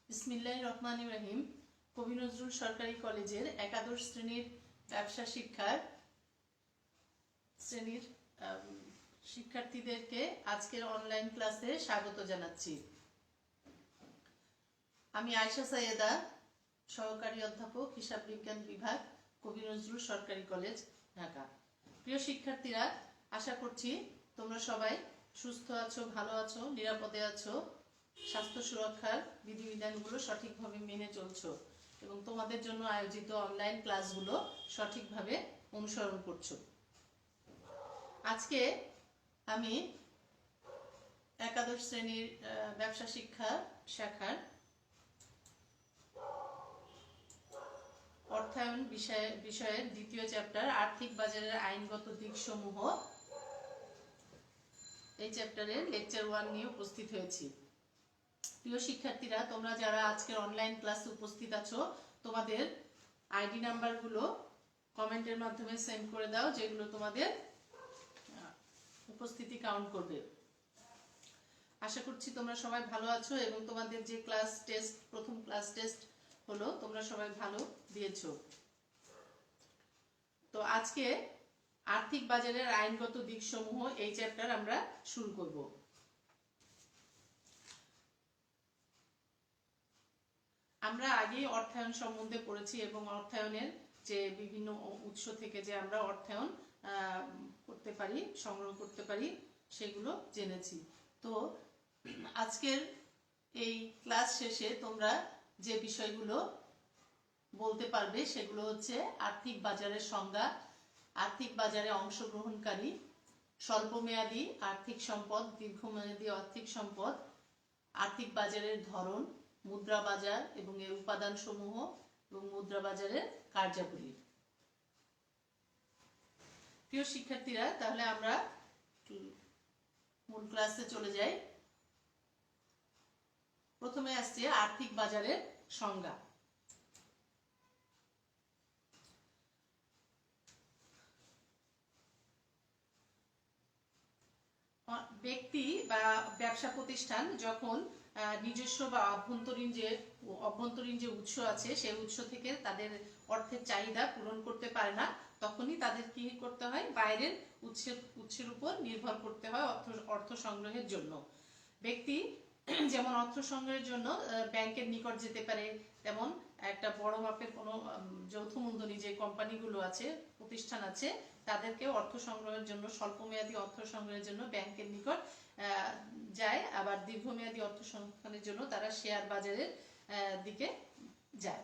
বিসমিল্লাহির রহমানির রহিম। কবি নজরুল সরকারি কলেজের একাদশ শ্রেণীর ব্যবসা শ্রেণীর শিক্ষার্থীদেরকে আজকের অনলাইন ক্লাসে স্বাগত জানাচ্ছি। আমি আয়েশা সাইয়েদা, সহকারী অধ্যাপক, হিসাব বিজ্ঞান বিভাগ, কবি নজরুল সরকারি কলেজ, ঢাকা। প্রিয় শিক্ষার্থীরা, আশা করছি তোমরা সবাই সুস্থ আছো, ভালো আছো, নিরাপদে আছো, স্বাস্থ্য সুরক্ষার বিধিবিধানগুলো সঠিকভাবে মেনে চলছো এবং তোমাদের জন্য আয়োজিত অনলাইন ক্লাসগুলো সঠিকভাবে অনুসরণ করছো। আজকে আমি একাদশ শ্রেণীর ব্যবসা শিক্ষা শাখার অর্থায়ন বিষয়ের দ্বিতীয় চ্যাপ্টার আর্থিক বাজারের আইনগত দিকসমূহ, এই চ্যাপ্টারের লেকচার 1 নিয়ে উপস্থিত হয়েছি। প্রিয় শিক্ষার্থীরা, তোমরা যারা আজকের অনলাইন ক্লাসে উপস্থিত আছো, তোমাদের আইডি নাম্বারগুলো কমেন্টের মাধ্যমে সেন্ড করে দাও, যেগুলো তোমাদের উপস্থিতি কাউন্ট করবে। আশা করছি তোমরা সবাই ভালো আছো এবং তোমাদের যে প্রথম ক্লাস টেস্ট হলো, তোমরা সবাই ভালো দিয়েছো। তো আজকে আর্থিক বাজারের আইনগত দিকসমূহ এই চ্যাপ্টার আমরা শুরু করব। আমরা আগে অর্থায়ন সম্বন্ধে পড়েছি এবং অর্থায়নের যে বিভিন্ন উৎস থেকে যে আমরা অর্থায়ন করতে পারি, সংগ্রহ করতে পারি, সেগুলো জেনেছি। তো আজকের এই ক্লাস শেষে তোমরা যে বিষয়গুলো বলতে পারবে সেগুলো হচ্ছে আর্থিক বাজারের সংজ্ঞা, আর্থিক বাজারে অংশগ্রহণকারী, স্বল্পমেয়াদী আর্থিক সম্পদ, দীর্ঘমেয়াদী আর্থিক সম্পদ, আর্থিক বাজারের ধরন, মুদ্রা বাজার এবং এর উপাদান সমূহ এবং মুদ্রা বাজারের কার্যাবলী। প্রিয় শিক্ষার্থীরা, তাহলে আমরা মূল ক্লাসে চলে যাই। প্রথমে আসছে আর্থিক বাজারের সংজ্ঞা। ব্যক্তি বা ব্যবসা প্রতিষ্ঠান যখন নিজস্ব বা অভ্যন্তরীণ যে উৎস আছে, সেই উৎস থেকে তাদের অর্থের চাহিদা পূরণ করতে পারে না, তখনই তাদের কি করতে হয়? বাইরের উৎসের উপর নির্ভর করতে হয় অর্থ সংগ্রহের জন্য। ব্যক্তি যেমন অর্থ সংগ্রহের জন্য ব্যাংকের নিকট যেতে পারে, তেমন একটা বড় মাপের কোনো যৌথ মূলধনী যে কোম্পানিগুলো আছে, প্রতিষ্ঠান আছে, তাদেরকে অর্থ সংগ্রহের জন্য, স্বল্পমেয়াদী অর্থ সংগ্রহের জন্য ব্যাংকের নিকট যায়। আবার দীর্ঘমেয়াদী অর্থ সংগ্রহের জন্য তারা শেয়ার বাজারের দিকে যায়।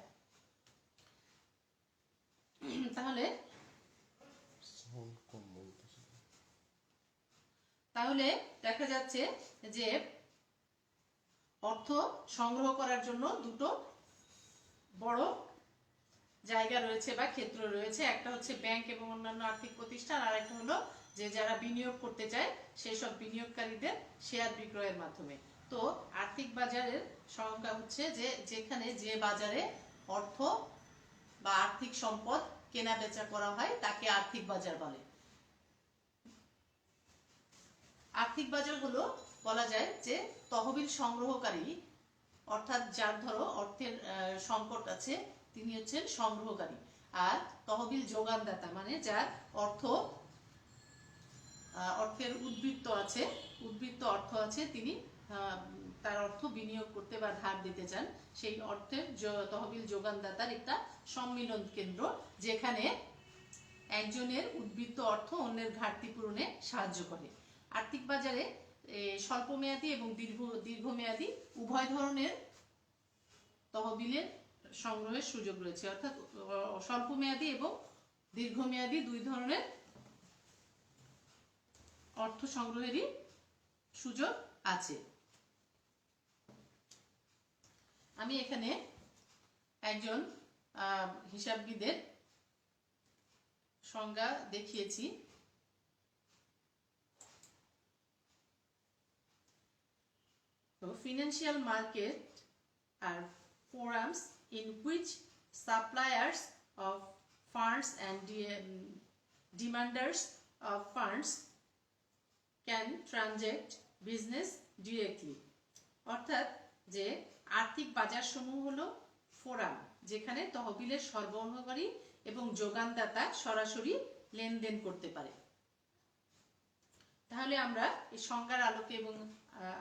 তাহলে দেখা যাচ্ছে যে অর্থ সংগ্রহ করার জন্য দুটো বড় জায়গা রয়েছে বা ক্ষেত্র রয়েছে। একটা হচ্ছে ব্যাংক এবং অন্যান্য আর্থিক প্রতিষ্ঠান, আর একটা হলো যে যারা বিনিয়োগ করতে চায় সেই সব বিনিয়োগকারীদের শেয়ার বিক্রয়ের মাধ্যমে। তো আর্থিক বাজারের সংজ্ঞা হচ্ছে যে যেখানে যে বাজারে অর্থ বা আর্থিক সম্পদ কেনা বেচা করা হয় তাকে আর্থিক বাজার বলে। আর্থিক বাজার হলো, বলা যায় যে তহবিল সংগ্রহকারী, অর্থাৎ যার ধরো অর্থের সংকট আছে, তিনি হচ্ছেন সংগ্রহকারী। আর তহবিল যোগানদাতা মানে যার অর্থের উদ্বৃত্ত অর্থ আছে, তিনি তার অর্থ বিনিয়োগ করতে বা ধার দিতে চান। সেই অর্থের তহবিল যোগানদাতার একটা সম্মিলন কেন্দ্র, যেখানে একজনের উদ্বৃত্ত অর্থ অন্যের ঘাটতি পূরণে সাহায্য করে। আর্থিক বাজারে স্বল্পমেয়াদী এবং দীর্ঘমেয়াদী উভয় ধরনের তহবিলের সংগ্রহের সুযোগ রয়েছে, অর্থাৎ স্বল্পমেয়াদী এবং দীর্ঘমেয়াদী দুই ধরনের অর্থ সংগ্রহেরই সুযোগ আছে। আমি এখানে একজন হিসাববিদের সংজ্ঞা দেখিয়েছি। Financial market are forums in which suppliers of funds and demanders of funds can transact business directly. অর্থাৎ যে আর্থিক বাজার সমূহ হলো ফোরাম, যেখানে তহবিলের সরবরাহকারী এবং যোগানদাতা সরাসরি লেনদেন করতে পারে। তাহলে আমরা এই সংজ্ঞার আলোকে এবং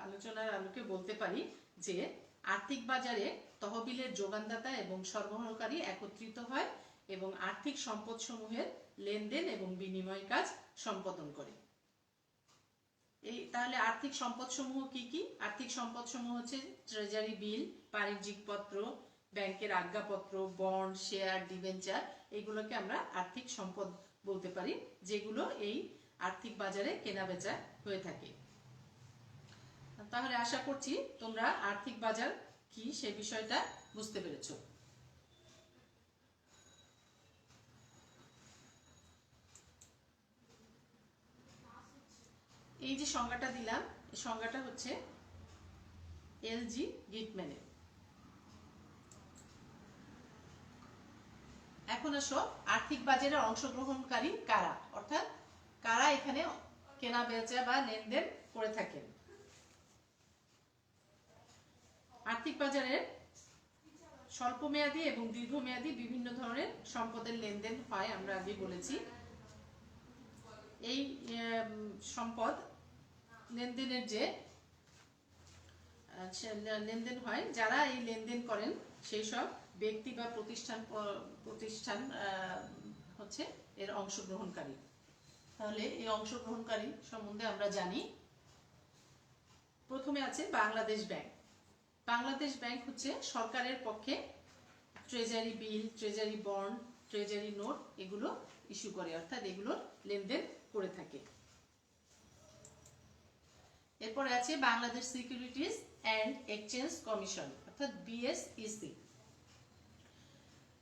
আলোচনার আলোকে বলতে পারি যে আর্থিক বাজারে তহবিলের যোগানদাতা এবং সরবরাহকারী একত্রিত হয় এবং আর্থিক সম্পদ সমূহের লেনদেন এবং বিনিময় কাজ সম্পাদন করে। তাহলে আর্থিক সম্পদ সমূহ কি কি? আর্থিক সম্পদ সমূহ হচ্ছে ট্রেজারি বিল, বাণিজ্যিক পত্র, ব্যাংকের আজ্ঞাপত্র, বন্ড, শেয়ার, ডিবেঞ্চার, এগুলোকে আমরা আর্থিক সম্পদ বলতে পারি, যেগুলো এই আর্থিক বাজারে কেনাবেচা হয়ে থাকে। তাহলে আশা করছি তোমরা আর্থিক বাজার কি সে বিষয়টা বুঝতে পেরেছো। এই যে সংজ্ঞাটা দিলাম, এই সংজ্ঞাটা হচ্ছে এলজি গিটম্যানের। এখন আসো আর্থিক বাজারে অংশগ্রহণকারী কারা, অর্থাৎ কারা এখানে কেনা বেচা বা লেনদেন করে থাকেন। আর্থিক বাজারে স্বল্পমেয়াদী এবং দীর্ঘমেয়াদী বিভিন্ন ধরনের সম্পদের লেনদেন হয়, আমরা আগে বলেছি। এই সম্পদ লেনদেনের যে লেনদেন হয়, যারা এই লেনদেন করেন সেই সব ব্যক্তি বা প্রতিষ্ঠান হচ্ছে এর অংশগ্রহণকারী। তাহলে এই অংশগ্রহণকারী সম্বন্ধে আমরা জানি। প্রথমে আছে বাংলাদেশ ব্যাংক। বাংলাদেশ ব্যাংক হচ্ছে সরকারের পক্ষে treasury bill, treasury bond, treasury note এগুলো ইস্যু করে, অর্থাৎ এগুলোর লেনদেন করে থাকে। এরপরে আছে Bangladesh securities and exchange commission, অর্থাৎ বিএসইসি।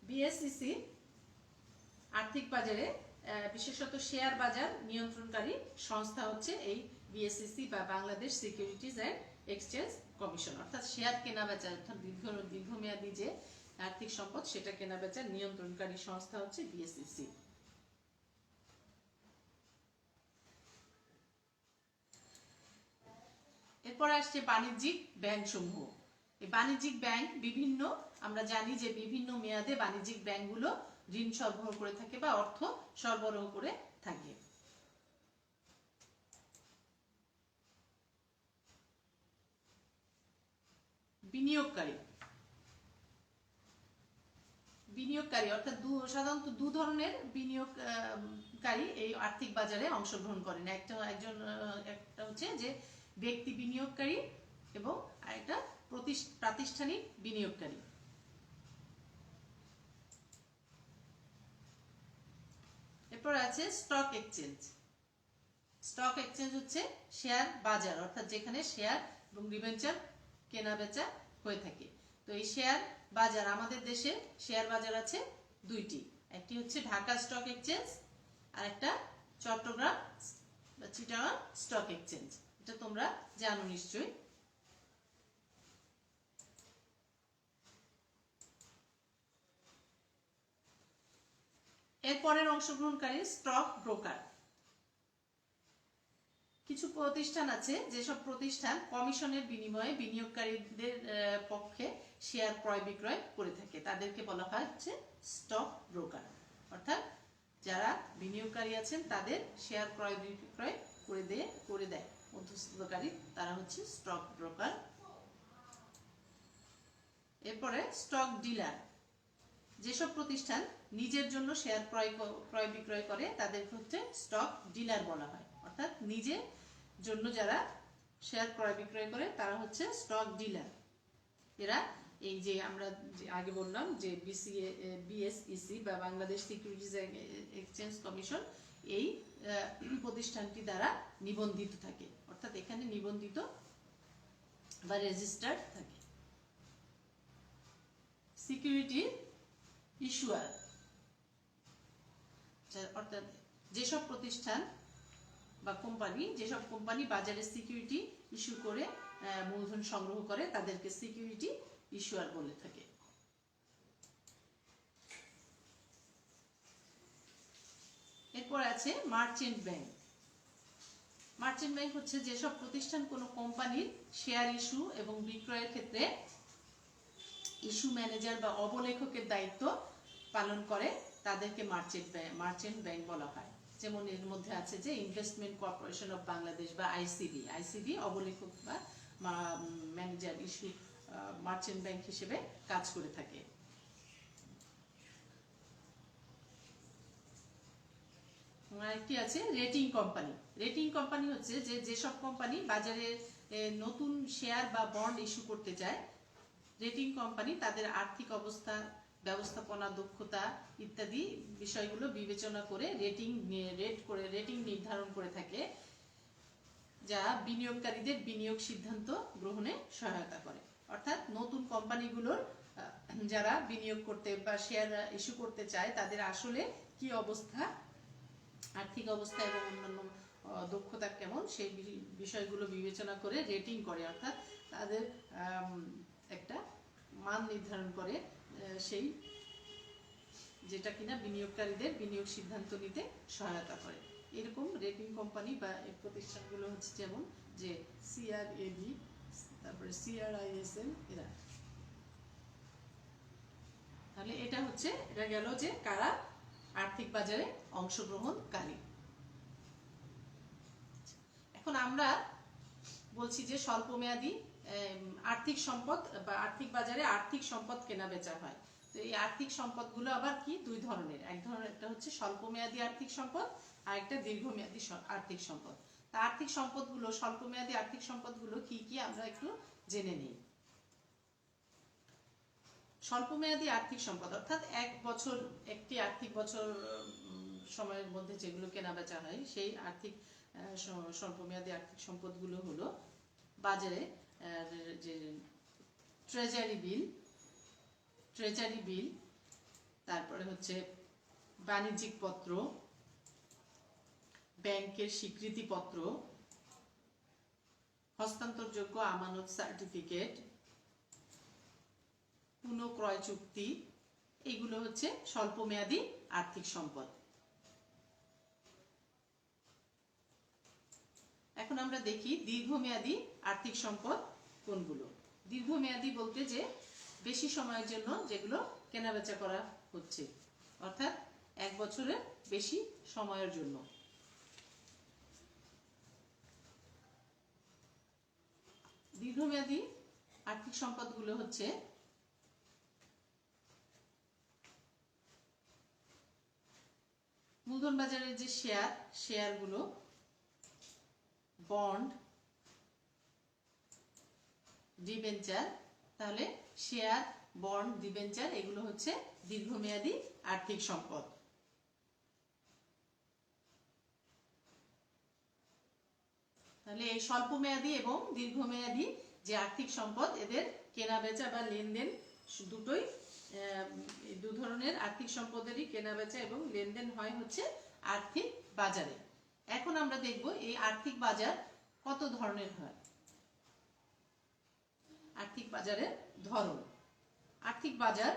বিএসইসি আর্থিক বাজারে বিশেষত শেয়ার বাজার নিয়ন্ত্রণকারী সংস্থা হচ্ছে এই বিএসইসি বা Bangladesh securities and exchange commission, অর্থাৎ শেয়ার কেনাবেচা, অর্থাৎ দীর্ঘমেয়াদী যে আর্থিক সম্পদ সেটা কেনাবেচার নিয়ন্ত্রণকারী সংস্থা হচ্ছে বিএসইসি। এরপরে আসছে বাণিজ্যিক ব্যাংক সমূহ। এই বাণিজ্যিক ব্যাংক বিভিন্ন, আমরা জানি যে বিভিন্ন মেয়াদে বাণিজ্যিক ব্যাংকগুলো ঋণ সরবরাহ করে থাকে বা অর্থ সরবরাহ করে থাকে। বিনিয়োগকারী অর্থাৎ সাধারণত দু ধরনের বিনিয়োগকারী এই আর্থিক বাজারে অংশগ্রহণ করেন। একটা হচ্ছে যে ব্যক্তি বিনিয়োগকারী এবং আরেকটা প্রাতিষ্ঠানিক বিনিয়োগকারী। এরপর আছে স্টক এক্সচেঞ্জ। স্টক এক্সচেঞ্জ হচ্ছে শেয়ার বাজার, অর্থাৎ যেখানে শেয়ার এবং ডিবেঞ্চার কেনা বেচা হয়ে থাকে। তো এই শেয়ার বাজার, আমাদের দেশে শেয়ার বাজার আছে দুইটি, একটি হচ্ছে ঢাকা স্টক এক্সচেঞ্জ আর একটা চট্টগ্রাম বা চিটাগাং স্টক এক্সচেঞ্জ। এটা তোমরা জানো নিশ্চয়ই। এরপরের অংশগ্রহণকারী স্টক ব্রোকার। কিছু প্রতিষ্ঠান আছে যেসব প্রতিষ্ঠান কমিশনের বিনিময়ে বিনিয়োগকারীদের পক্ষে শেয়ার ক্রয় বিক্রয় করে থাকে, তাদেরকে বলা হয় হচ্ছে স্টক ব্রোকার, অর্থাৎ যারা বিনিয়োগকারী আছেন তাদের শেয়ার ক্রয় বিক্রয় করে দেয় মধ্যস্থতাকারী, তারা হচ্ছে স্টক ব্রোকার। এরপরে স্টক ডিলার। যেসব প্রতিষ্ঠান নিজের জন্য শেয়ার ক্রয় বিক্রয় করে তাদেরকে হচ্ছে স্টক ডিলার বলা হয়, অর্থাৎ নিজের জন্য যারা শেয়ার ক্রয় বিক্রয় করে তারা হচ্ছে স্টক ডিলার। এরা এই যে আমরা আগে বললাম যে বিএসইসি বা বাংলাদেশ সিকিউরিটিজ এক্সচেঞ্জ কমিশন, এই প্রতিষ্ঠানটি দ্বারা নিবন্ধিত থাকে, অর্থাৎ এখানে নিবন্ধিত বা রেজিস্টার্ড থাকে। সিকিউরিটি ইস্যুয়ার, অর্থাৎ যেসব প্রতিষ্ঠান বা যেসব কোম্পানি বাজারে সিকিউরিটি ইস্যু করে মূলধন সংগ্রহ করে তাদেরকে সিকিউরিটি ইস্যুয়ার বলে থাকে। এরপর আছে মার্চেন্ট ব্যাংক। মার্চেন্ট ব্যাংক হচ্ছে যেসব প্রতিষ্ঠান কোনো কোম্পানির শেয়ার ইস্যু এবং বিক্রয়ের ক্ষেত্রে ইস্যু ম্যানেজার বা অবলেখকের দায়িত্ব পালন করে তাদেরকে মার্চেন্ট ব্যাংক বলা হয়। যেমন এর মধ্যে আছে যে ইনভেস্টমেন্ট কর্পোরেশন অফ বাংলাদেশ বা আইসিবি অবলেখক বা ম্যানেজার ইস্যু মার্চেন্ট ব্যাংক হিসেবে কাজ করে থাকে। আরেকটি আছে রেটিং কোম্পানি। রেটিং কোম্পানি হচ্ছে যে যেসব কোম্পানি বাজারে নতুন শেয়ার বা বন্ড ইস্যু করতে চায়, রেটিং কোম্পানি তাদের আর্থিক অবস্থা, ব্যবস্থাপনা দক্ষতা ইত্যাদি বিষয়গুলো বিবেচনা করে রেটিং নির্ধারণ করে থাকে, যা বিনিয়োগকারীদের বিনিয়োগ সিদ্ধান্ত গ্রহণে সহায়তা করে। অর্থাৎ নতুন কোম্পানিগুলোর যারা বিনিয়োগ করতে বা শেয়ার ইস্যু করতে চায় তাদের আসলে কি অবস্থা, আর্থিক অবস্থা এবং অন্যান্য দক্ষতা কেমন, সেই বিষয়গুলো বিবেচনা করে রেটিং করে, অর্থাৎ তাদের একটা মান নির্ধারণ করে, সেই যেটা কিনা বিনিয়োগকারীদের বিনিয়োগ সিদ্ধান্ত নিতে সহায়তা করে। এরকম রেটিং কোম্পানি বা এই প্রতিষ্ঠানগুলো হচ্ছে যেমন যে CRAB, তারপরে CRISL, এরা। তাহলে এটা গেল যে কারা আর্থিক বাজারে অংশগ্রহণকারী। এখন আমরা বলছি যে স্বল্পমেয়াদী আর্থিক সম্পদ বা আর্থিক বাজারে আর্থিক সম্পদ কেনা বেচা হয়। তো এই আর্থিক সম্পদগুলো আবার কি দুই ধরনের, একটা হচ্ছে স্বল্পমেয়াদী আর্থিক সম্পদ আর একটা দীর্ঘমেয়াদী আর্থিক সম্পদ। তা আর্থিক সম্পদগুলো, স্বল্পমেয়াদী আর্থিক সম্পদগুলো কি কি আমরা একটু জেনে নিই। স্বল্পমেয়াদী আর্থিক সম্পদ অর্থাৎ একটি আর্থিক বছর সময়ের মধ্যে যেগুলো কেনা বেচা হয়, সেই স্বল্পমেয়াদী আর্থিক সম্পদগুলো হলো বাজারে যে ট্রেজারি বিল, তারপরে হচ্ছে বাণিজ্যিক পত্র, ব্যাংকের স্বীকৃতিপত্র, হস্তান্তরযোগ্য আমানত সার্টিফিকেট, পুনঃক্রয় চুক্তি, এগুলো হচ্ছে স্বল্পমেয়াদী আর্থিক সম্পদ। এখন আমরা দেখি দীর্ঘমেয়াদী আর্থিক সম্পদ কোনগুলো। দীর্ঘমেয়াদী বলতে যে বেশি সময়ের জন্য যেগুলো কেনাবেচা করা হচ্ছে, অর্থাৎ 1 বছরের বেশি সময়ের জন্য। দীর্ঘমেয়াদী আর্থিক সম্পদগুলো হচ্ছে মূলধন বাজারের যে শেয়ারগুলো, বন্ড, ডিবেঞ্চার। তাহলে শেয়ার, বন্ড, ডিবেঞ্চার এগুলো হচ্ছে দীর্ঘমেয়াদী আর্থিক সম্পদ। তাহলে এই স্বল্পমেয়াদী এবং দীর্ঘমেয়াদী যে আর্থিক সম্পদ, এদের কেনা বেচা বা লেনদেন দুটোই, দু ধরনের আর্থিক সম্পদেরই কেনা বেচা এবং লেনদেন হয় হচ্ছে আর্থিক বাজারে। এখন আমরা দেখব এই আর্থিক বাজার কত ধরনের হয়। আর্থিক বাজারের ধরন। আর্থিক বাজার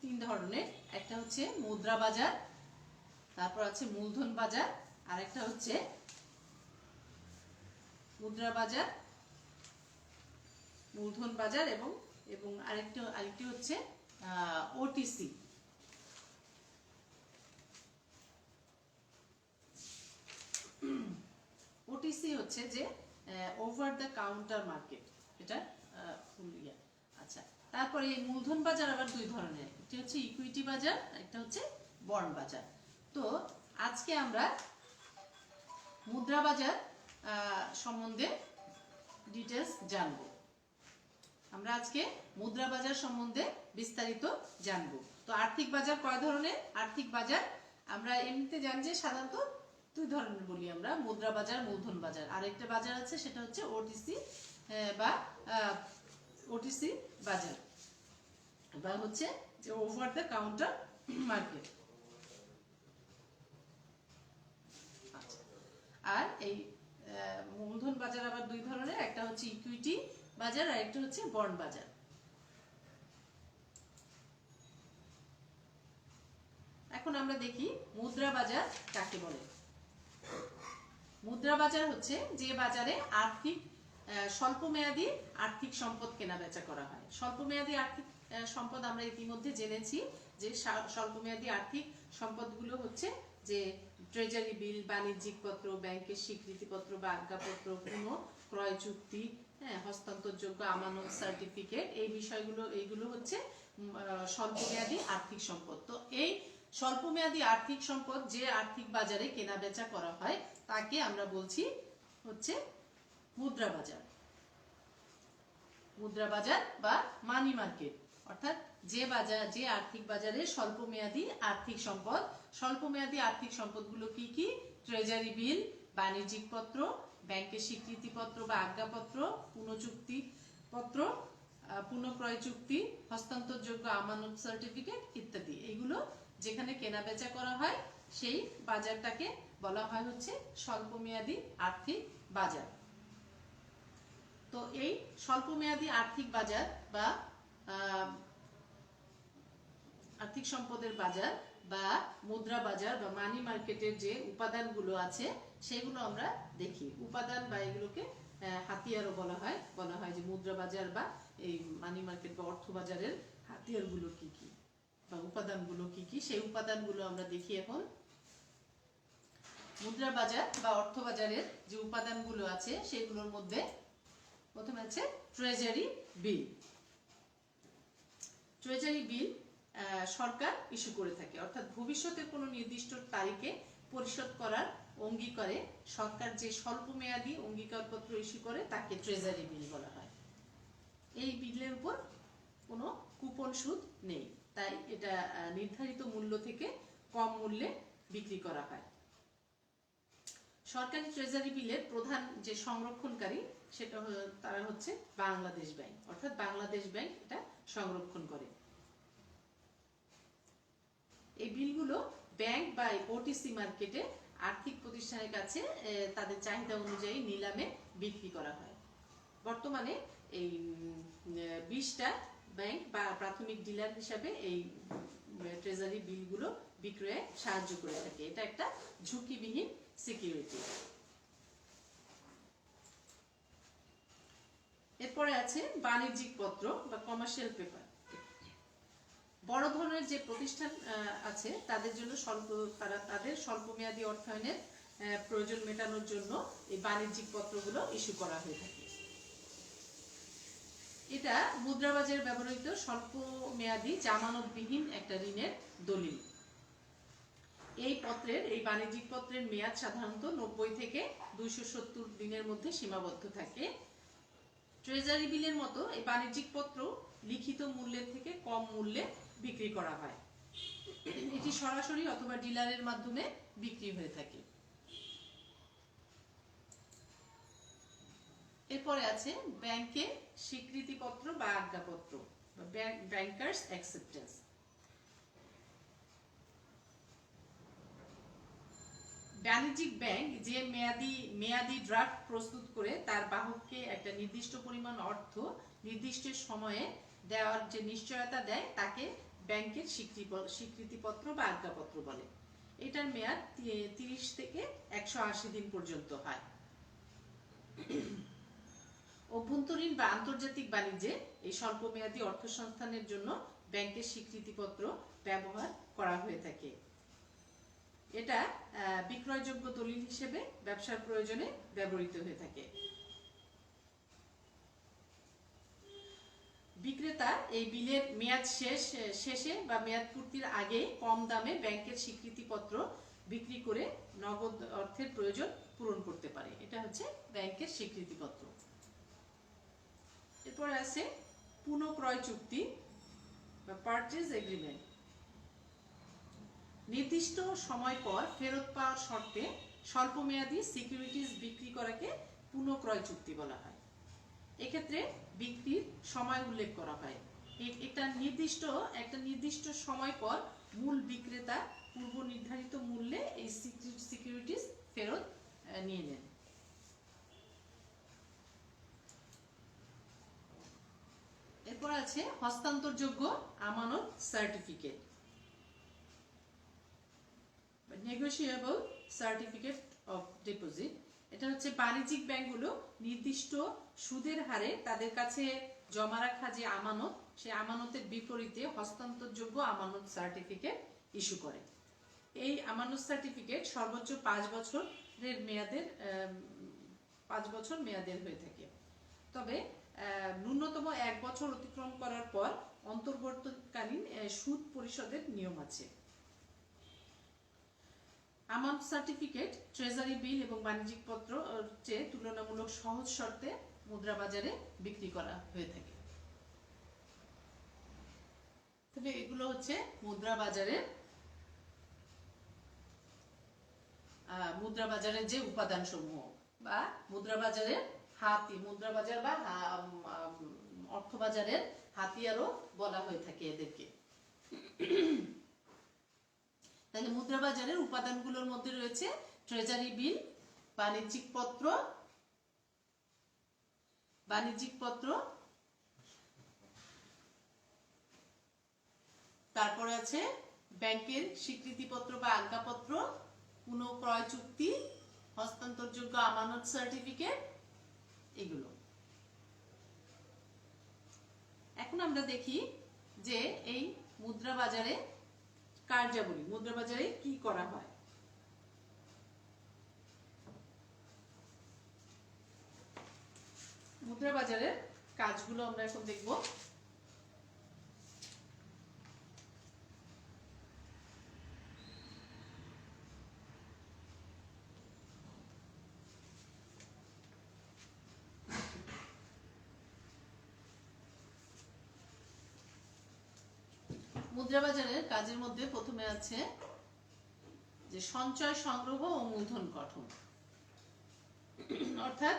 3 ধরনের। একটা হচ্ছে মুদ্রা বাজার, তারপর আছে মূলধন বাজার, আর একটা হচ্ছে মুদ্রা বাজার, মূলধন বাজার এবং আরেকটি হচ্ছে ওটিসি। ওটিসি হচ্ছে যে ওভার দ্য কাউন্টার মার্কেট, এটা আচ্ছা। তারপরে এই মূলধন বাজার আবার 2 ধরনের, একটি হচ্ছে ইকুইটি বাজার, একটা হচ্ছে বন্ড বাজার। তো আজকে আমরা মুদ্রা বাজার সম্বন্ধে ডিটেলস জানব। আমরা আজকে মুদ্রা বাজার সম্বন্ধে বিস্তারিত জানব। তো আর্থিক বাজার কয় ধরনের? আর্থিক বাজার আমরা এমনিতে জানি যে সাধারণত 2 ধরনের বলি আমরা, মুদ্রা বাজার, মূলধন বাজার। আরেকটা বাজার আছে সেটা হচ্ছে ওটিসি বাজার বা হচ্ছে যে ওভার দ্য কাউন্টার মার্কেট। আর এই মূলধন বাজার আবার 2 ধরনের, একটা হচ্ছে ইকুইটি বাজার আর একটা হচ্ছে বন্ড বাজার। এখন আমরা দেখি মুদ্রা বাজার কাকে বলে। মুদ্রা বাজার হচ্ছে যে বাজারে আর্থিক স্বল্পমেয়াদী আর্থিক সম্পদ কেনাবেচা করা হয়। স্বল্পমেয়াদী আর্থিক সম্পদ আমরা ইতিমধ্যে জেনেছি যে স্বল্পমেয়াদী আর্থিক সম্পদগুলো হচ্ছে যে ট্রেজারি বিল, বাণিজ্যিক পত্র, ব্যাংকের স্বীকৃতিপত্র বা আজ্ঞাপত্র, পুনঃ ক্রয় চুক্তি, হ্যাঁ, হস্তান্তরযোগ্য আমানত সার্টিফিকেট, এই বিষয়গুলো এইগুলো হচ্ছে স্বল্পমেয়াদী আর্থিক সম্পদ। তো এই স্বল্পমেয়াদী আর্থিক সম্পদ যে আর্থিক বাজারে কেনাবেচা করা হয় তাকে আমরা বলছি হচ্ছে মুদ্রা বাজার। মুদ্রা বাজার বা মানি মার্কেট, অর্থাৎ যে আর্থিক বাজারে স্বল্পমেয়াদী আর্থিক সম্পদ, স্বল্পমেয়াদী আর্থিক সম্পদগুলো কি কি? ট্রেজারি বিল, বাণিজ্যিক পত্র, ব্যাংকের স্বীকৃতিপত্র বা আজ্ঞাপত্র, পুনঃচুক্তি পত্র, পুনঃক্রয় চুক্তি, হস্তান্তরযোগ্য আমানত সার্টিফিকেট ইত্যাদি। এইগুলো যেখানে কেনাবেচা করা হয় সেই বাজারটাকে বলা হয় হচ্ছে স্বল্পমেয়াদী আর্থিক বাজার। তো এই স্বল্পমেয়াদী আর্থিক বাজার বা আর্থিক সম্পদের বাজার বা মুদ্রা বাজার বা মানি মার্কেটের যে উপাদানগুলো আছে সেগুলো আমরা দেখি। উপাদান বা এগুলোকে হাতিয়ারও বলা হয় যে মুদ্রা বাজার বা এই মানি মার্কেট বা অর্থ বাজারের হাতিয়ারগুলো কি কি বা উপাদানগুলো কি কি, সেই উপাদানগুলো আমরা দেখি এখন। মুদ্রা বাজার বা অর্থ বাজারের যে উপাদানগুলো আছে সেগুলোর মধ্যে প্রথমে আছে ট্রেজারি বিল। ট্রেজারি বিল সরকার ইস্যু করে থাকে, অর্থাৎ ভবিষ্যতে কোনো নির্দিষ্ট তারিখে পরিশোধ করার অঙ্গীকারে সরকার যে স্বল্পমেয়াদী অঙ্গীকারপত্র ইস্যু করে তাকে ট্রেজারি বিল বলা হয়। এই বিলের উপর কোনো কুপন সুদ নেই, তাই এটা নির্ধারিত মূল্য থেকে কম মূল্যে বিক্রি করা হয়। সরকারি ট্রেজারি বিলের প্রধান যে সংরক্ষণকারী সেটা তারা হচ্ছে বাংলাদেশ ব্যাংক, অর্থাৎ বাংলাদেশ ব্যাংক এটা সংরক্ষণ করে। এই বিলগুলো ব্যাংক বা ওটিসি মার্কেটে আর্থিক প্রতিষ্ঠানের কাছে তাদের চাহিদা অনুযায়ী নিলামে বিক্রি করা হয়। বর্তমানে এই 20টা ব্যাংক বা প্রাথমিক ডিলার হিসাবে এই ট্রেজারি বিলগুলো বিক্রয়ে সাহায্য করে থাকে। এটা একটা ঝুঁকিবিহীন সিকিউরিটি। এরপরে আছে বাণিজ্যিক পত্র বা কমার্শিয়াল পেপার। বড় ধরনের যে প্রতিষ্ঠান আছে তাদের জন্য তাদের স্বল্পমেয়াদী অর্থায়নের প্রয়োজন মেটানোর জন্য এই বাণিজ্যিক পত্রগুলো ইস্যু করা হয়ে থাকে। এটা মুদ্রাবাজারে ব্যবহৃত স্বল্পমেয়াদী জামানতবিহীন একটা ঋণের দলিল। এই বাণিজ্যিক পত্রের মেয়াদ সাধারণত 90 থেকে 270 দিনের মধ্যে সীমাবদ্ধ থাকে। ট্রেজারি বিলের মতো এই বাণিজ্যিক পত্র লিখিত মূল্যের থেকে কম মূল্যে বিক্রি করা হয়। এটি সরাসরি অথবা ডিলারের মাধ্যমে বিক্রি হয়ে থাকে। এরপরে আছে ব্যাংকের স্বীকৃতিপত্র বা আজ্ঞাপত্র বা ব্যাংকার্স অ্যাকসেপ্টেন্স। বাণিজ্যিক ব্যাংক যে মেয়াদি ড্রাফট প্রস্তুত করে তার বাহককে একটা নির্দিষ্ট পরিমাণ অর্থ নির্দিষ্ট সময়ে দেওয়ার যে নিশ্চয়তা দেয় তাকে ব্যাংকের স্বীকৃতিপত্র বা আজ্ঞাপত্র বলে। এটার মেয়াদ 30 থেকে 180 দিন পর্যন্ত হয়। অভ্যন্তরীণ বা আন্তর্জাতিক বাণিজ্যে এই স্বল্পমেয়াদী অর্থ সংস্থানের জন্য ব্যাংকের স্বীকৃতিপত্র ব্যবহার করা হয়ে থাকে। এটা বিক্রয়যোগ্য দলিল হিসেবে ব্যবসার প্রয়োজনে ব্যবহৃত হয়ে থাকে। বিক্রেতা এই বিলের মেয়াদ শেষে বা মেয়াদ পূর্তির আগে কম দামে ব্যাংকের স্বীকৃতিপত্র বিক্রি করে নগদ অর্থের প্রয়োজন পূরণ করতে পারে। এটা হচ্ছে ব্যাংকের স্বীকৃতিপত্র। এরপরে আছে পুনঃক্রয় চুক্তি বা পারচেজ এগ্রিমেন্ট। নির্দিষ্ট সময় পর ফেরত পাওয়ার শর্তে স্বল্পমেয়াদী সিকিউরিটিজ বিক্রি করাকে পুনঃক্রয় চুক্তি বলা হয়। এক্ষেত্রে বিক্রির সময় উল্লেখ করা হয়। একটা নির্দিষ্ট সময় পর মূল বিক্রেতা পূর্ব নির্ধারিত মূল্যে এই সিকিউরিটিজ ফেরত নিয়ে নেন। এরপর আছে হস্তান্তরযোগ্য আমানত certificate, negotiable certificate of deposit। এটা হচ্ছে বাণিজ্যিক ব্যাংকগুলো নির্দিষ্ট সুদের হারে তাদের কাছে জমা রাখা যে আমানত, সেই আমানতের বিপরীতে হস্তান্তরযোগ্য আমানত সার্টিফিকেট ইস্যু করে। এই আমানত সার্টিফিকেট সর্বোচ্চ 5 বছরের মেয়াদের 5 বছর মেয়াদের হয়ে থাকে। তবে ন্যূনতম 1 বছর অতিক্রম করার পর অন্তর্বর্তীকালীন সুদ পরিশোধের নিয়ম আছে। আমানত সার্টিফিকেট, ট্রেজারি বিল এবং বাণিজ্যিক পত্র চেয়ে তুলনামূলক সহজ শর্তে মুদ্রা বাজারে বিক্রি করা হয়ে থাকে। তবে এগুলো হচ্ছে মুদ্রা বাজারের যে উপাদান সমূহ বা মুদ্রা বাজারের মুদ্রা বাজার বা অর্থ বাজারের হাতিয়ারও বলা হয়ে থাকে এদেরকে। তাহলে মুদ্রা বাজারের উপাদানগুলোর মধ্যে রয়েছে ট্রেজারি বিল, বাণিজ্যিক পত্র, তারপরে আছে ব্যাংকের স্বীকৃতিপত্র বা আজ্ঞাপত্র, পুনঃক্রয় চুক্তি, হস্তান্তরযোগ্য আমানত সার্টিফিকেট, এগুলো। এখন আমরা দেখি যে এই মুদ্রা বাজারে কার্যাবলী, মুদ্রা বাজারে কি করা হয়। মুদ্রা বাজারের কাজগুলো আমরা এখন দেখব। মুদ্রা বাজারের কাজের মধ্যে প্রথমে আছে যে সঞ্চয় সংগ্রহ ও মূলধন গঠন। অর্থাৎ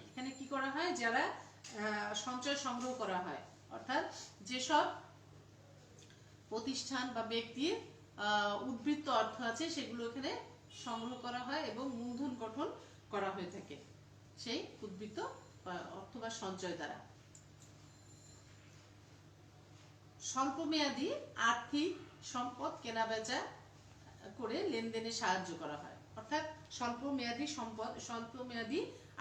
এখানে কি করা হয়, যারা সঞ্চয় সংগ্রহ করা হয়, অর্থাৎ যেসব প্রতিষ্ঠান বা ব্যক্তির উদ্বৃত্ত অর্থ আছে সেগুলো এখানে সংগ্রহ করা হয় এবং মূলধন গঠন করা হয়ে থাকে সেই উদ্বৃত্ত অর্থ বা সঞ্চয় দ্বারা। স্বল্পমেয়াদী আর্থিক সম্পদ কেনাবেচা করে লেনদেনে সাহায্য করা হয়। অর্থাৎ স্বল্পমেয়াদী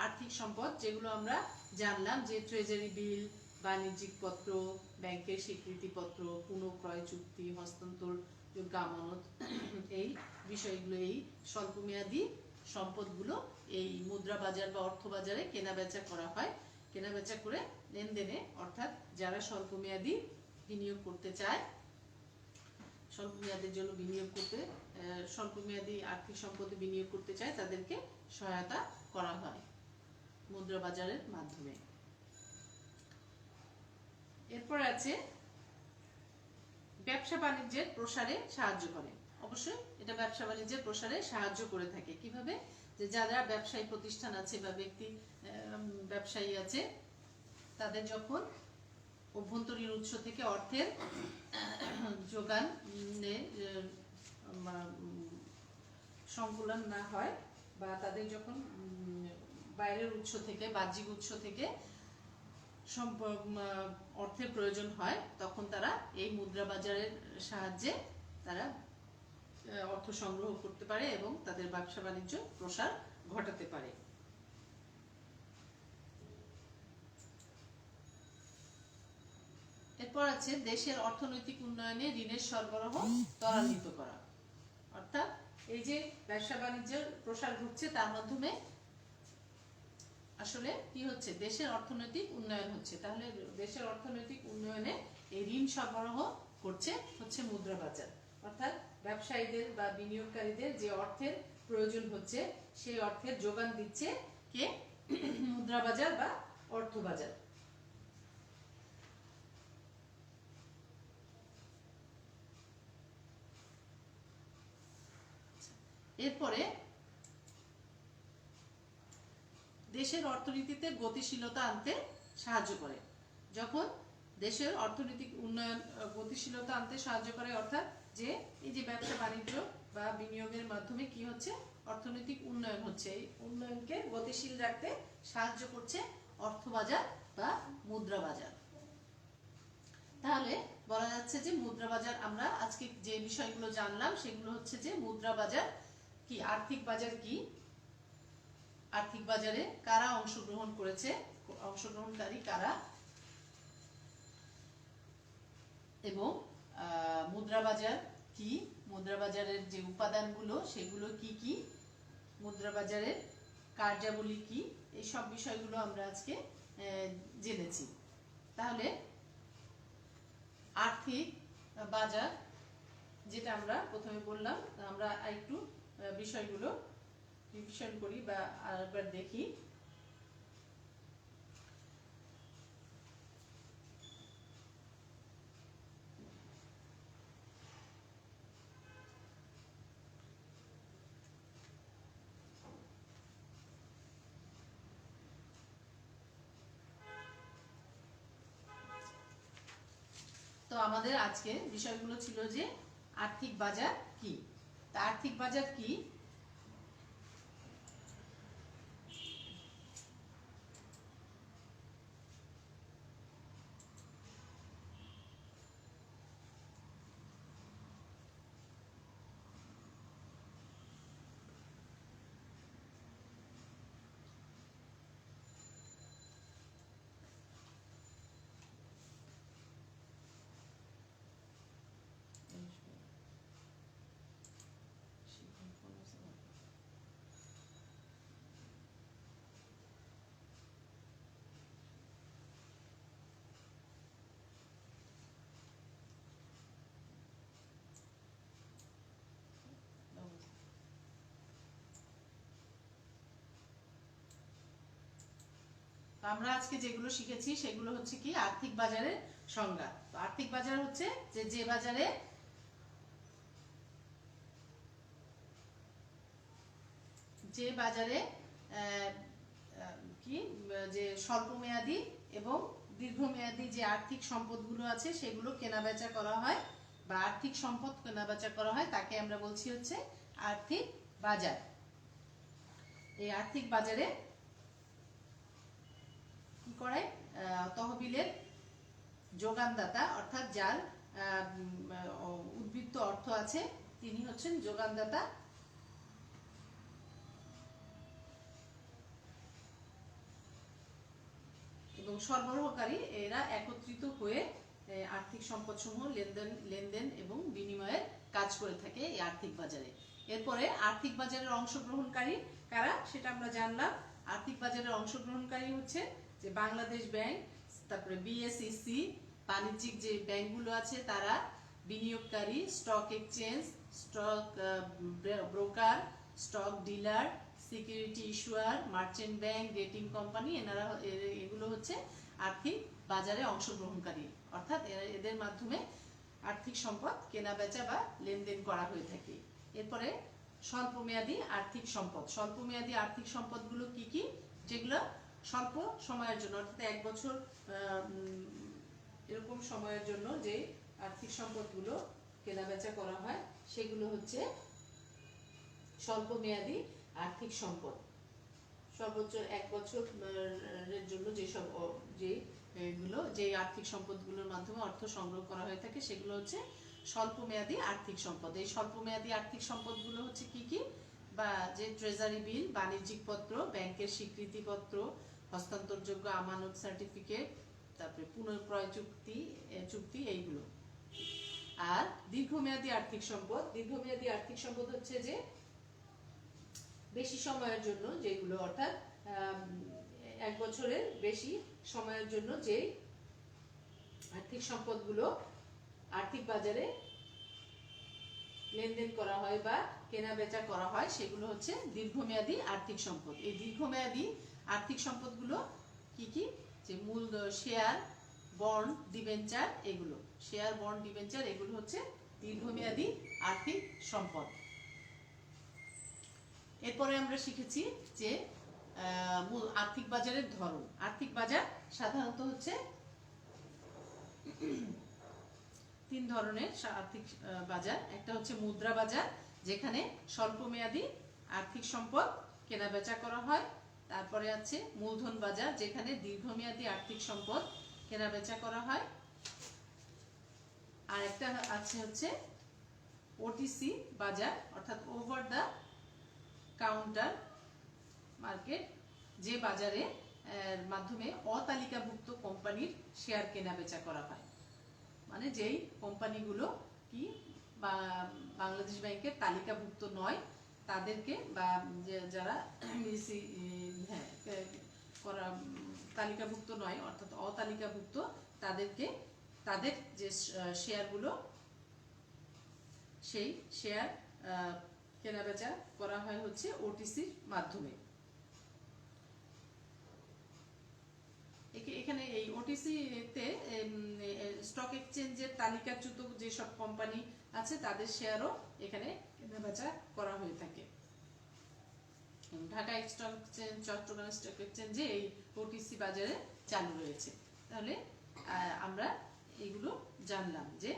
আর্থিক সম্পদ, যেগুলো আমরা জানলাম যে ট্রেজারি বিল, বাণিজ্যিক পত্র, ব্যাংকের স্বীকৃতিপত্র, পুনঃক্রয় চুক্তি, হস্তান্তরযোগ্য আমানত, এই বিষয়গুলো, এই স্বল্পমেয়াদী সম্পদগুলো এই মুদ্রা বাজার বা অর্থ বাজারে কেনাবেচা করা হয়। কেনাবেচা করে লেনদেনে, অর্থাৎ যারা স্বল্পমেয়াদী বিনিয়োগ করতে চায়, স্বল্পমেয়াদের জন্য স্বল্পমেয়াদী আর্থিক সম্পদে বিনিয়োগ করতে চায়, তাদেরকে সহায়তা করা হয় মুদ্রা বাজারের মাধ্যমে। এরপর আছে ব্যবসা বাণিজ্যের প্রসারে সাহায্য করে। অবশ্যই এটা ব্যবসা বাণিজ্যের প্রসারে সাহায্য করে থাকে। কিভাবে? যে যারা ব্যবসায়ী প্রতিষ্ঠান আছে বা ব্যবসায়ী আছে, তাদের যখন অভ্যন্তরীণ উৎস থেকে অর্থের যোগান সংকুলন না হয়, বা তাদের যখন বাইরের উৎস থেকে, বাহ্যিক উৎস থেকে অর্থের প্রয়োজন হয়, তখন তারা এই মুদ্রা বাজারের সাহায্যে তারা অর্থ সংগ্রহ করতে পারে এবং তাদের ব্যবসা বাণিজ্য প্রসার ঘটাতে পারে। এরপর আছে দেশের অর্থনৈতিক উন্নয়নে ঋণের সরবরাহ ত্বরান্বিত করা। অর্থাৎ এই যে ব্যবসা বাণিজ্যের প্রসার ঘটছে, তার মাধ্যমে আসলে কি হচ্ছে, দেশের অর্থনৈতিক উন্নয়ন হচ্ছে। তাহলে দেশের অর্থনৈতিক উন্নয়নে এই ঋণ সরবরাহ করছে হচ্ছে মুদ্রা বাজার। অর্থাৎ ব্যবসায়ীদের বা বিনিয়োগকারীদের যে অর্থের প্রয়োজন হচ্ছে, সেই অর্থের যোগান দিচ্ছে কে? মুদ্রা বাজার বা অর্থ বাজার। এরপরে দেশের অর্থনীতিতে গতিশীলতা আনতে সাহায্য করে। যখন দেশের অর্থনৈতিক উন্নয়ন গতিশীলতা আনতে সাহায্য করে, অর্থাৎ যে এই যে ব্যবসা বাণিজ্য বা বিনিয়োগের মাধ্যমে কি হচ্ছে, অর্থনৈতিক উন্নয়ন হচ্ছে, এই উন্নয়নকে গতিশীল রাখতে সাহায্য করছে অর্থ বাজার বা মুদ্রা বাজার। তাহলে বলা যাচ্ছে যে মুদ্রা বাজার, আমরা আজকে যে বিষয়গুলো জানলাম সেগুলো হচ্ছে যে মুদ্রা বাজার কি, আর্থিক বাজার কি, আর্থিক বাজারে কারা অংশগ্রহণ করেছে, অংশগ্রহণকারী কারা, এবং মুদ্রা বাজার কি, মুদ্রা বাজারের যে উপাদানগুলো সেগুলো কি কি, মুদ্রা বাজারের কার্যাবলী কি, এই সব বিষয়গুলো আমরা আজকে জেনেছি। তাহলে আর্থিক বাজার যেটা আমরা প্রথমে বললাম, আমরা একটু বিষয়গুলো রিভিশন করি বা আরেকবার দেখি। তো আমাদের আজকে বিষয়গুলো ছিল যে আর্থিক বাজার কি। তা আর্থিক বাজার কি, আমরা আজকে যেগুলো শিখেছি সেগুলো হচ্ছে কি আর্থিক বাজারের সংজ্ঞা। তো আর্থিক বাজার হচ্ছে যে বাজারে কি যে স্বল্পমেয়াদী এবং দীর্ঘমেয়াদী যে আর্থিক সম্পদগুলো আছে সেগুলো কেনাবেচা করা হয় বা আর্থিক সম্পদ কেনাবেচা করা হয়, তাকে আমরা বলছি হচ্ছে আর্থিক বাজার। এই আর্থিক বাজারে কি করে, তহবিলের যোগানদাতা অর্থাৎ যার উদ্বৃত্ত অর্থ আছে তিনি হচ্ছেন যোগানদাতা, এবং সরবরাহকারী, এরা একত্রিত হয়ে আর্থিক সম্পদসমূহ লেনদেন এবং বিনিময়ের কাজ করে থাকে এই আর্থিক বাজারে। এরপরে আর্থিক বাজারের অংশগ্রহণকারী কারা সেটা আমরা জানলাম। আর্থিক বাজারের অংশগ্রহণকারী হচ্ছে যে বাংলাদেশ ব্যাংক, তারপরে বিএসইসি, বাণিজ্যিক যে ব্যাংকগুলো আছে তারা, বিনিয়োগকারী, stock exchange, stock broker, stock dealer, security ইস্যুয়ার, merchant bank, rating company, এগুলো হচ্ছে আর্থিক বাজারে অংশগ্রহণকারী, অর্থাৎ এদের মাধ্যমে আর্থিক সম্পদ কেনা বেচা বা লেনদেন করা হয়ে থাকে। এরপরে স্বল্পমেয়াদী আর্থিক সম্পদ। স্বল্পমেয়াদী আর্থিক সম্পদগুলো কি কি, যেগুলো স্বল্প সময়ের জন্য অর্থাৎ 1 বছর এরকম সময়ের জন্য যে আর্থিক সম্পদগুলো কেনা বেচা করা হয় সেগুলো হচ্ছে স্বল্পমেয়াদী আর্থিক সম্পদ। সর্বোচ্চ 1 বছরের জন্য যে আর্থিক সম্পদগুলোর মাধ্যমে অর্থ সংগ্রহ করা হয়ে থাকে সেগুলো হচ্ছে স্বল্পমেয়াদী আর্থিক সম্পদ। এই স্বল্পমেয়াদী আর্থিক সম্পদগুলো হচ্ছে কি কি, বা যে ট্রেজারি বিল, বাণিজ্যিক পত্র, ব্যাংকের স্বীকৃতিপত্র, হস্তান্তরযোগ্য আমানত সার্টিফিকেট, তারপরে পুনঃক্রয় চুক্তি এইগুলো। আর দীর্ঘমেয়াদী আর্থিক সম্পদ, দীর্ঘমেয়াদী আর্থিক সম্পদ হচ্ছে যে বেশি সময়ের জন্য যেগুলো, অর্থাৎ 1 বছরের বেশি সময়ের জন্য যে আর্থিক সম্পদগুলো আর্থিক বাজারে লেনদেন করা হয় বা কেনা বেচা করা হয় সেগুলো হচ্ছে দীর্ঘমেয়াদী আর্থিক সম্পদ। এই দীর্ঘমেয়াদী আর্থিক সম্পদগুলো কি কি, যে মূল শেয়ার, বন্ড, ডিবেঞ্চার, এগুলো শেয়ার, বন্ড, ডিবেঞ্চার এগুলো হচ্ছে দীর্ঘমেয়াদী আর্থিক সম্পদ। এরপরে আমরা শিখেছি যে আর্থিক বাজারের ধরন। আর্থিক বাজার সাধারণত হচ্ছে 3 ধরনের আর্থিক বাজার। একটা হচ্ছে মুদ্রা বাজার, যেখানে স্বল্পমেয়াদী আর্থিক সম্পদ কেনা বেচা করা হয়। তারপরে আছে মূলধন বাজার, যেখানে দীর্ঘমেয়াদী আর্থিক সম্পদ কেনা বেচা করা হয়। আর একটা আছে হচ্ছে ওটিসি বাজার, অর্থাৎ ওভার দ্য কাউন্টার মার্কেট, যে বাজারে মাধ্যমে অতালিকাভুক্ত কোম্পানির শেয়ার কেনা বেচা করা হয়। মানে যেই কোম্পানিগুলো কি বাংলাদেশ ব্যাংকের তালিকাভুক্ত নয় তাদেরকে, বা যারা হ্যাঁ করা তালিকাভুক্ত নয় অর্থাৎ অতালিকাভুক্ত তাদেরকে, তাদের যে শেয়ারগুলো সেই শেয়ার কেনাবেচা করা হয় হচ্ছে ওটিসির মাধ্যমে। এখানে এই ওটিসিতে স্টক এক্সচেঞ্জের তালিকাচ্যুত যেসব কোম্পানি আছে তাদের শেয়ারও এখানে কেনাবেচা করা হয়ে থাকে। Dhaka stock exchange, Chattogram stock এক্সচেঞ্জে এই ওটিসি বাজারে চালু রয়েছে। তাহলে আমরা এগুলো জানলাম যে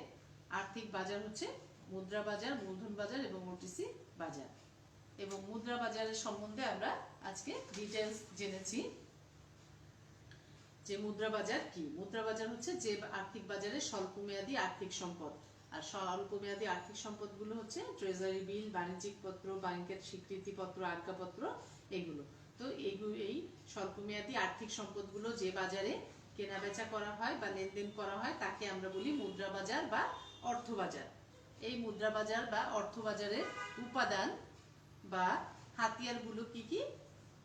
আর্থিক বাজার হচ্ছে মুদ্রা বাজার, মূলধন বাজার এবং ওটিসি বাজার। এবং মুদ্রা বাজারের সম্বন্ধে আমরা আজকে ডিটেইলস জেনেছি যে মুদ্রা বাজার কি। মুদ্রা বাজার হচ্ছে যে আর্থিক বাজারে স্বল্পমেয়াদী আর্থিক সম্পদ, আর স্বল্পমেয়াদী আর্থিক সম্পদগুলো হচ্ছে ট্রেজারি বিল, বাণিজ্যিক পত্র, ব্যাংকের স্বীকৃতিপত্র, আজ্ঞাপত্র, এগুলো। তো এই স্বল্পমেয়াদী আর্থিক সম্পদগুলো যে বাজারে কেনাবেচা করা হয় বা লেনদেন করা হয় তাকে আমরা বলি মুদ্রা বাজার বা অর্থ বাজার। এই মুদ্রা বাজার বা অর্থ বাজারের উপাদান বা হাতিয়ারগুলো কি কি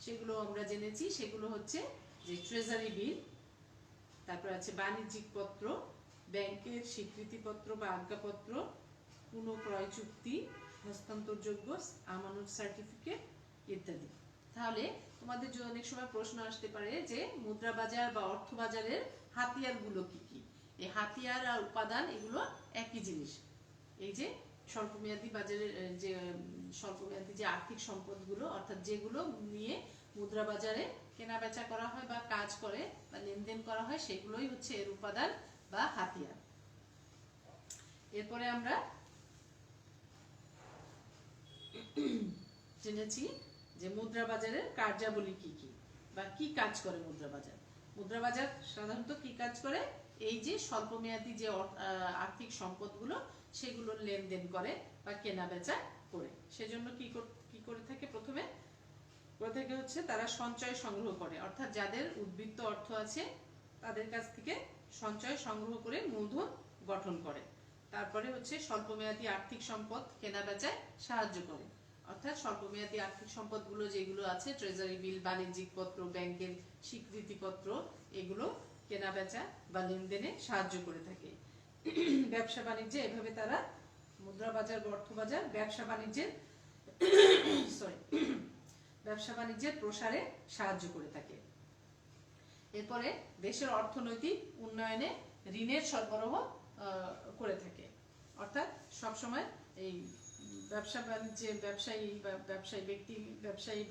সেগুলো আমরা জেনেছি। সেগুলো হচ্ছে যে ট্রেজারি বিল, তারপর আছে বাণিজ্যিক পত্র, ব্যাংকের স্বীকৃতিপত্র বা আজ্ঞাপত্র, পুনঃক্রয় চুক্তি, হস্তান্তরযোগ্য আমানত সার্টিফিকেট ইত্যাদি। তাহলে তোমাদের জন্য অনেক সময় প্রশ্ন আসতে পারে যে মুদ্রা বাজার বা অর্থ বাজারের হাতিয়ারগুলো কি কি। এই হাতিয়ার আর উপাদান এগুলো একই জিনিস। এই যে স্বল্পমেয়াদী বাজারের যে স্বল্পমেয়াদী যে আর্থিক সম্পদগুলো অর্থাৎ যেগুলো নিয়ে মুদ্রা বাজারে কেনা বেচা করা হয় বা কাজ করে বা লেনদেন করা হয় সেগুলোই হচ্ছে এর উপাদান বা হাতিয়ার। এরপরে আমরা জেনেছি যে মুদ্রা বাজারের কার্যাবলী কি কি বা কি কাজ করে মুদ্রা বাজার। মুদ্রা বাজার সাধারণত কি কাজ করে, এই যে স্বল্পমেয়াদী যে আর্থিক সম্পদগুলো সেগুলোর লেনদেন করে বা কেনা বেচা করে। সেজন্য কি করে থাকে, প্রথমে হচ্ছে তারা সঞ্চয় সংগ্রহ করে, অর্থাৎ যাদের উদ্বৃত্ত অর্থ আছে তাদের কাছ থেকে সঞ্চয় সংগ্রহ করে মূলধন গঠন করে। তারপরে হচ্ছে স্বল্পমেয়াদী আর্থিক সম্পদ কেনা বেচায় সাহায্য করে, অর্থাৎ স্বল্পমেয়াদী আর্থিক সম্পদগুলো যেগুলো আছে ট্রেজারি বিল, বাণিজ্যিক পত্র, ব্যাংকের স্বীকৃতিপত্র, এগুলো কেনা বেচা বা লেনদেনে সাহায্য করে থাকে। ব্যবসা বাণিজ্যে এভাবে তারা মুদ্রা বাজার বা অর্থ বাজার ব্যবসা বাণিজ্যের প্রসারে সাহায্য করে থাকে। এরপরে দেশের অর্থনৈতিক উন্নয়নে ঋণের সরবরাহ করে থাকে, অর্থাৎ সবসময় এই ব্যবসা বাণিজ্যে ব্যবসায়ী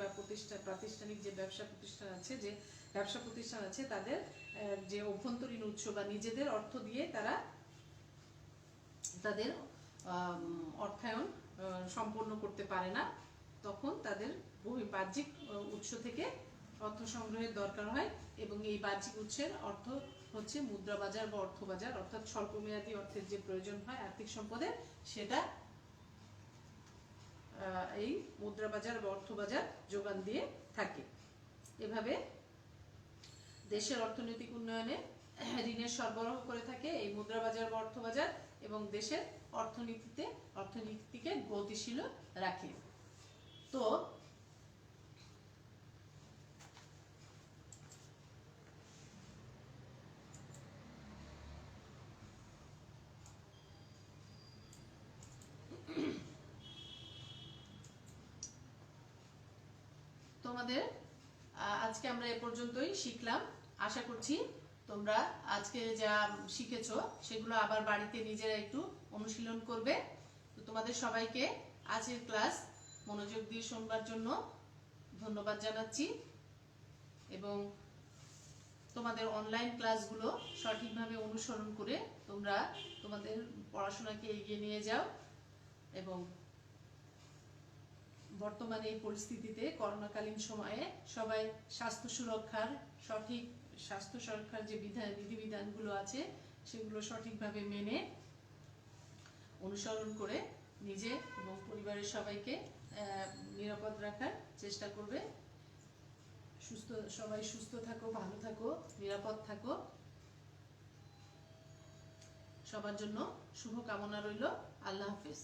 বা প্রাতিষ্ঠানিক যে ব্যবসা প্রতিষ্ঠান আছে তাদের যে অভ্যন্তরীণ উৎস বা নিজেদের অর্থ দিয়ে তারা তাদের অর্থায়ন সম্পন্ন করতে পারে না, তখন তাদের বাহ্যিক উৎস থেকে অর্থ সংগ্রহের দরকার হয়। এবং এই বাহ্যিক উৎসের অর্থ হচ্ছে মুদ্রা বাজার বা অর্থ বাজার, অর্থাৎ স্বল্পমেয়াদী অর্থের যে প্রয়োজন হয় আর্থিক সম্পদের, সেটা এই মুদ্রা বাজার বা অর্থ বাজার যোগান দিয়ে থাকে। এভাবে দেশের অর্থনৈতিক উন্নয়নে ঋণের সরবরাহ করে থাকে এই মুদ্রা বাজার বা অর্থ বাজার, এবং দেশের অর্থনীতিকে গতিশীল রাখে। তো তোমাদের আজকে আমরা এ পর্যন্তই শিখলাম। আশা করছি তোমরা আজকে যা শিখেছো সেগুলো আবার বাড়িতে নিজেরা একটু অনুশীলন করবে। তো তোমাদের সবাইকে আজকের ক্লাস মনোযোগ দিয়ে শুনবার জন্য ধন্যবাদ জানাচ্ছি, এবং তোমাদের অনলাইন ক্লাসগুলো সঠিকভাবে অনুসরণ করে তোমরা তোমাদের পড়াশোনাকে এগিয়ে নিয়ে যাও। এবং বর্তমানে এই পরিস্থিতিতে করোনাকালীন সময়ে সবাই সঠিক স্বাস্থ্য সুরক্ষার যে বিধিবিধানগুলো আছে সেগুলো সঠিকভাবে মেনে অনুসরণ করে নিজে এবং পরিবারের সবাইকে নিরাপদ রাখার চেষ্টা করবে। সবাই সুস্থ থাকো, ভালো থাকো, নিরাপদ থাকো। সবার জন্য শুভ কামনা রইল। আল্লাহ হাফেজ।